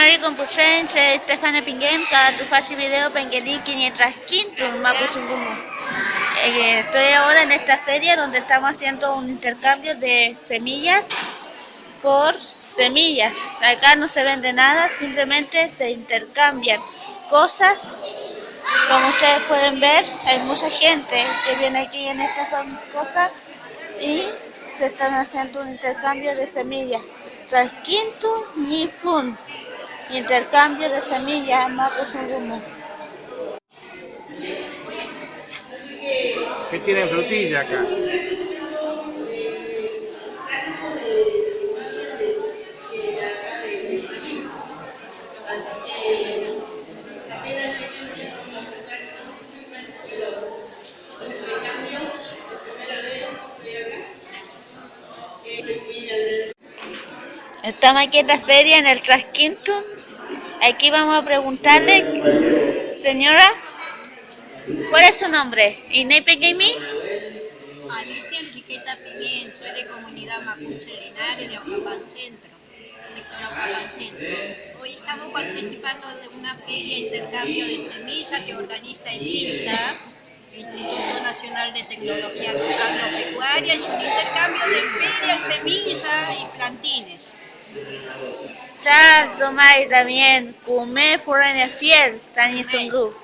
Mari Compuchen, Stefane Pingem, tu fácil video Pengeliki ni Trasquinto, Macusungumu. Estoy ahora en esta feria donde estamos haciendo un intercambio de semillas por semillas. Acá no se vende nada, simplemente se intercambian cosas. Como ustedes pueden ver, hay mucha gente que viene aquí en estas cosas y se están haciendo un intercambio de semillas. Trasquinto ni fun. Intercambio de semillas Macusungumu. ¿Qué tienen frutilla acá? Estamos aquí en la feria en el Trasquinto. Aquí vamos a preguntarle, señora, ¿cuál es su nombre? ¿Y no Peguemi? Alicia Enriqueta Piguén, soy de comunidad mapuche Linares de Ahuapán Centro, sector Ahuapán Centro. Hoy estamos participando de una feria de intercambio de semillas que organiza el INTA, Instituto Nacional de Tecnología Agropecuaria. Es un intercambio de ferias, semillas y plantines. Ya tomai también, come fuera fiel, Tani Sungu.